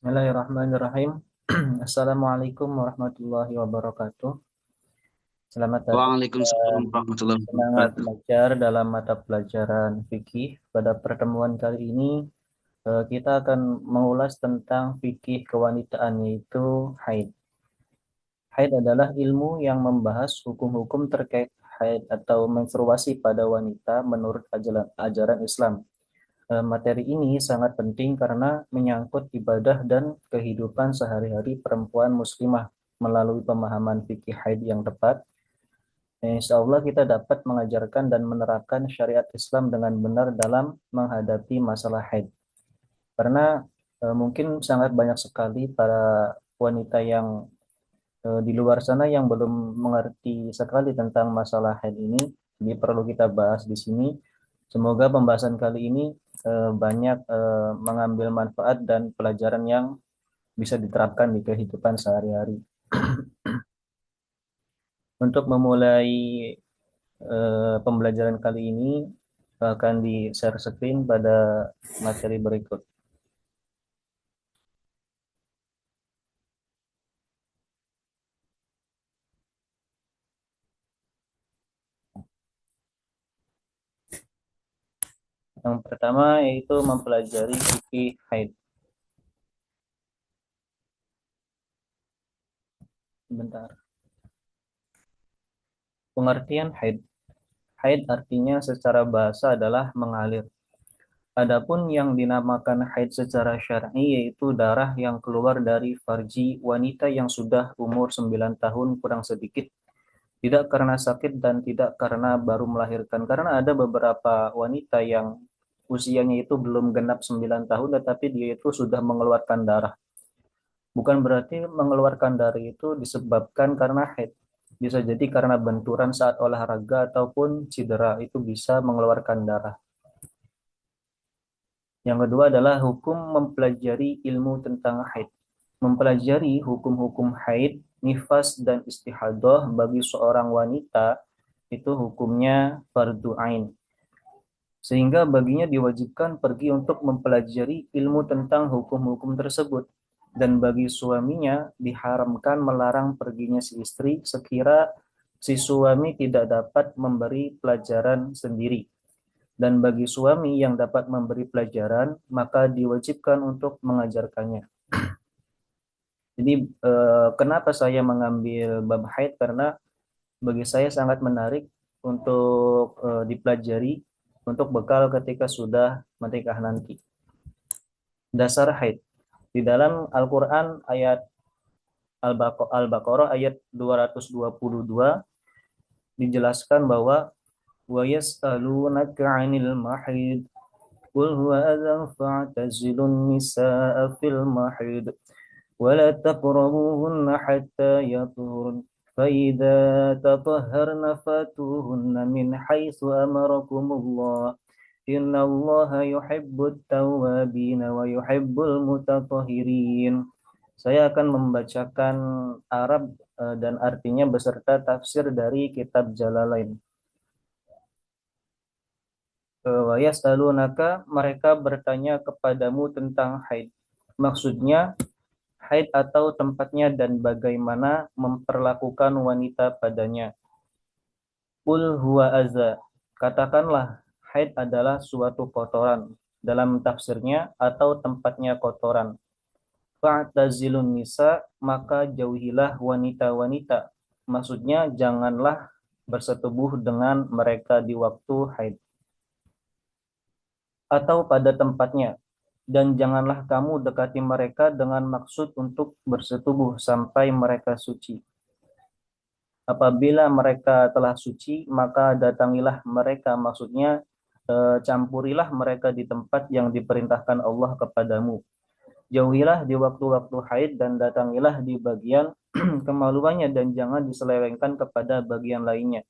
Bismillahirrahmanirrahim. Assalamualaikum warahmatullahi wabarakatuh. Selamat datang Waalaikumsalam dan warahmatullahi semangat wabarakatuh. belajar dalam mata pelajaran fikih. Pada pertemuan kali ini, kita akan mengulas tentang fikih kewanitaan, yaitu haid. Haid adalah ilmu yang membahas hukum-hukum terkait haid atau menstruasi pada wanita menurut ajaran Islam. Materi ini sangat penting karena menyangkut ibadah dan kehidupan sehari-hari perempuan muslimah. Melalui pemahaman fikih haid yang tepat, insya Allah kita dapat mengajarkan dan menerapkan syariat Islam dengan benar dalam menghadapi masalah haid. Karena mungkin sangat banyak sekali para wanita yang di luar sana yang belum mengerti sekali tentang masalah haid ini. Jadi perlu kita bahas di sini. Semoga pembahasan kali ini banyak mengambil manfaat dan pelajaran yang bisa diterapkan di kehidupan sehari-hari. Untuk memulai pembelajaran kali ini akan di-share screen pada materi berikut. Yang pertama yaitu mempelajari fikih haid. Bentar. Pengertian haid. Haid artinya secara bahasa adalah mengalir. Adapun yang dinamakan haid secara syar'i yaitu darah yang keluar dari farji wanita yang sudah umur 9 tahun kurang sedikit. Tidak karena sakit dan tidak karena baru melahirkan. Karena ada beberapa wanita yang usianya itu belum genap 9 tahun tetapi dia itu sudah mengeluarkan darah. Bukan berarti mengeluarkan darah itu disebabkan karena haid. Bisa jadi karena benturan saat olahraga ataupun cedera itu bisa mengeluarkan darah. Yang kedua adalah hukum mempelajari ilmu tentang haid. Mempelajari hukum-hukum haid, nifas, dan istihadah bagi seorang wanita itu hukumnya fardu ain. Sehingga baginya diwajibkan pergi untuk mempelajari ilmu tentang hukum-hukum tersebut. Dan bagi suaminya diharamkan melarang perginya si istri sekira si suami tidak dapat memberi pelajaran sendiri. Dan bagi suami yang dapat memberi pelajaran, maka diwajibkan untuk mengajarkannya. Jadi kenapa saya mengambil bab haid? Karena bagi saya sangat menarik untuk dipelajari untuk bekal ketika sudah menikah nanti. Dasar haid. Di dalam Al-Quran ayat Al-Baqarah ayat 222 dijelaskan bahwa wa yas'alunaka 'anil mahid qul huwa adzan fa'tazilun nisaa fil mahid ولا تقربوهن حتى يطهرن فإذا تطهرن فاتوهن من حيث أمركم الله إن الله يحب التوابين ويحب المتطهرين. Saya akan membacakan Arab dan artinya beserta tafsir dari kitab Jalalain. Wa yas'alunaka, mereka bertanya kepadamu tentang haid. Maksudnya haid atau tempatnya dan bagaimana memperlakukan wanita padanya. Qul huwa aza. Katakanlah, haid adalah suatu kotoran. Dalam tafsirnya atau tempatnya kotoran. Fa'tazilun nisa, maka jauhilah wanita-wanita. Maksudnya janganlah bersetubuh dengan mereka di waktu haid atau pada tempatnya, dan janganlah kamu dekati mereka dengan maksud untuk bersetubuh sampai mereka suci. Apabila mereka telah suci, maka datangilah mereka, maksudnya campurilah mereka di tempat yang diperintahkan Allah kepadamu. Jauhilah di waktu-waktu haid dan datangilah di bagian kemaluannya dan jangan diselewengkan kepada bagian lainnya.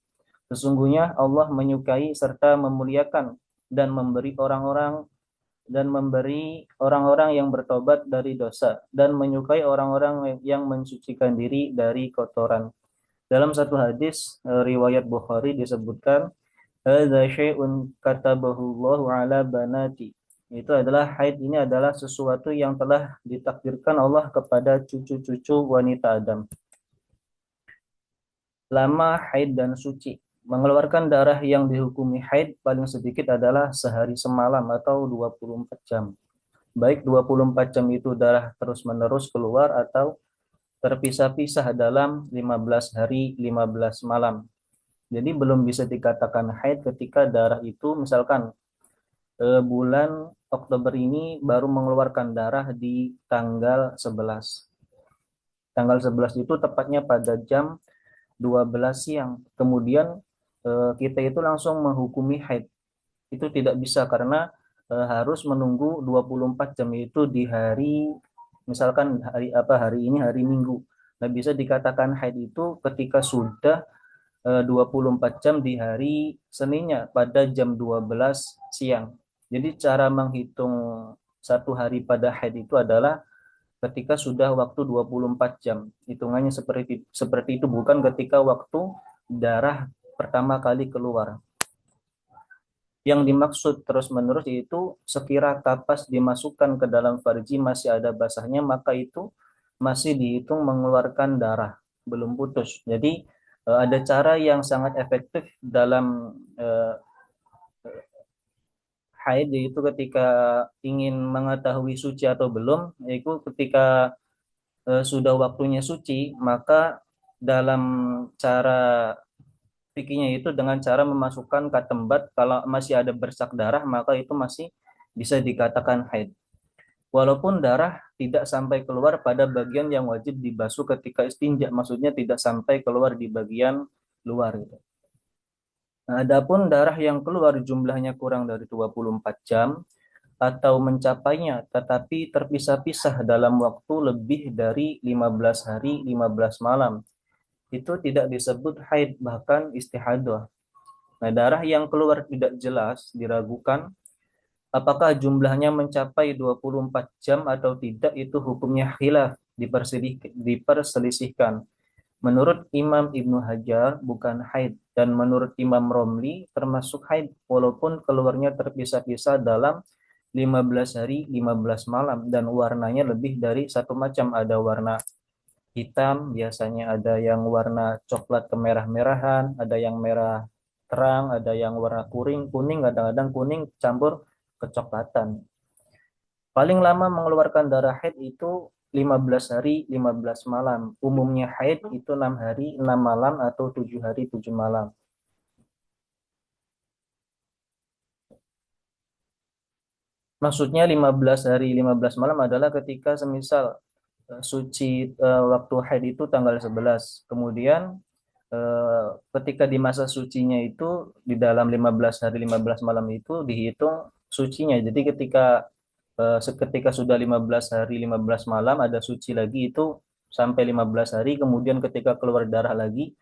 Sesungguhnya Allah menyukai serta memuliakan dan memberi orang-orang yang bertobat dari dosa dan menyukai orang-orang yang mensucikan diri dari kotoran. Dalam satu hadis riwayat Bukhari disebutkan, "Hadza syai'un katabahu Allahu 'ala banati." Itu adalah haid ini adalah sesuatu yang telah ditakdirkan Allah kepada cucu-cucu wanita Adam. Lama haid dan suci. Mengeluarkan darah yang dihukumi haid paling sedikit adalah sehari semalam atau 24 jam. Baik 24 jam itu darah terus-menerus keluar atau terpisah-pisah dalam 15 hari 15 malam. Jadi belum bisa dikatakan haid ketika darah itu misalkan bulan Oktober ini baru mengeluarkan darah di tanggal 11. Tanggal 11 itu tepatnya pada jam 12 siang. Kemudian kita itu langsung menghukumi haid. Itu tidak bisa karena harus menunggu 24 jam itu di hari misalkan hari ini hari Minggu. Nah, bisa dikatakan haid itu ketika sudah 24 jam di hari Seninnya pada jam 12 siang. Jadi cara menghitung satu hari pada haid itu adalah ketika sudah waktu 24 jam. Hitungannya seperti itu bukan ketika waktu darah pertama kali keluar. Yang dimaksud terus-menerus itu sekira kapas dimasukkan ke dalam farji masih ada basahnya, maka itu masih dihitung mengeluarkan darah, belum putus. Jadi ada cara yang sangat efektif dalam haid, yaitu ketika ingin mengetahui suci atau belum, yaitu ketika sudah waktunya suci, maka dalam cara fikihnya itu dengan cara memasukkan katembat, kalau masih ada bersak darah maka itu masih bisa dikatakan haid. Walaupun darah tidak sampai keluar pada bagian yang wajib dibasuh ketika istinja, maksudnya tidak sampai keluar di bagian luar gitu. Nah, adapun darah yang keluar jumlahnya kurang dari 24 jam atau mencapainya tetapi terpisah-pisah dalam waktu lebih dari 15 hari 15 malam, itu tidak disebut haid, bahkan istihadah. Nah, darah yang keluar tidak jelas, diragukan apakah jumlahnya mencapai 24 jam atau tidak, itu hukumnya khilaf, diperselisihkan. Menurut Imam Ibnu Hajar bukan haid, dan menurut Imam Romli termasuk haid walaupun keluarnya terpisah-pisah dalam 15 hari 15 malam dan warnanya lebih dari satu macam. Ada warna hitam, biasanya ada yang warna coklat kemerah-merahan, ada yang merah terang, ada yang warna kuning, kadang-kadang kuning campur kecoklatan. Paling lama mengeluarkan darah haid itu 15 hari 15 malam. Umumnya haid itu 6 hari 6 malam atau 7 hari 7 malam. Maksudnya 15 hari 15 malam adalah ketika semisal suci waktu haid itu tanggal 11. Kemudian ketika di masa sucinya itu di dalam 15 hari 15 malam itu dihitung sucinya. Jadi ketika sudah 15 hari 15 malam ada suci lagi itu sampai 15 hari, kemudian ketika keluar darah lagi,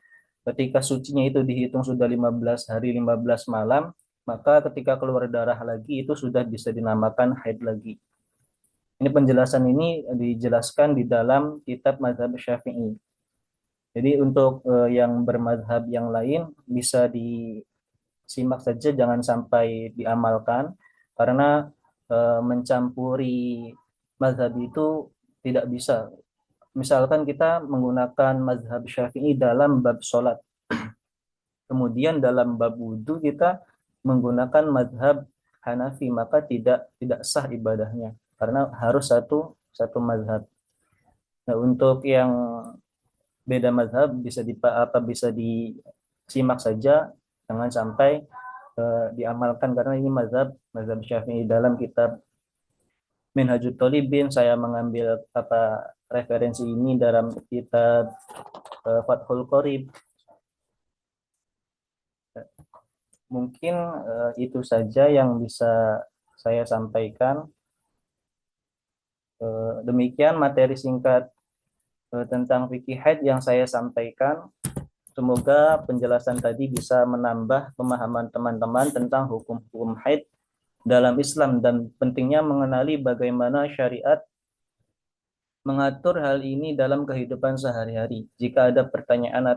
ketika sucinya itu dihitung sudah 15 hari 15 malam, maka ketika keluar darah lagi itu sudah bisa dinamakan haid lagi. Ini penjelasan ini dijelaskan di dalam kitab mazhab Syafi'i. Jadi untuk yang bermadhab yang lain bisa disimak saja, jangan sampai diamalkan karena mencampuri mazhab itu tidak bisa. Misalkan kita menggunakan mazhab Syafi'i dalam bab sholat, kemudian dalam bab wudhu kita menggunakan mazhab Hanafi, maka tidak sah ibadahnya karena harus satu satu mazhab. Nah, untuk yang beda mazhab bisa disimak saja, jangan sampai diamalkan karena ini mazhab Syafi'i. Dalam kitab Minhajut Thalibin saya mengambil referensi ini dalam kitab Fathul Qorib. Mungkin itu saja yang bisa saya sampaikan. Demikian materi singkat tentang fikih haid yang saya sampaikan. Semoga penjelasan tadi bisa menambah pemahaman teman-teman tentang hukum-hukum haid dalam Islam dan pentingnya mengenali bagaimana syariat mengatur hal ini dalam kehidupan sehari-hari. Jika ada pertanyaan atau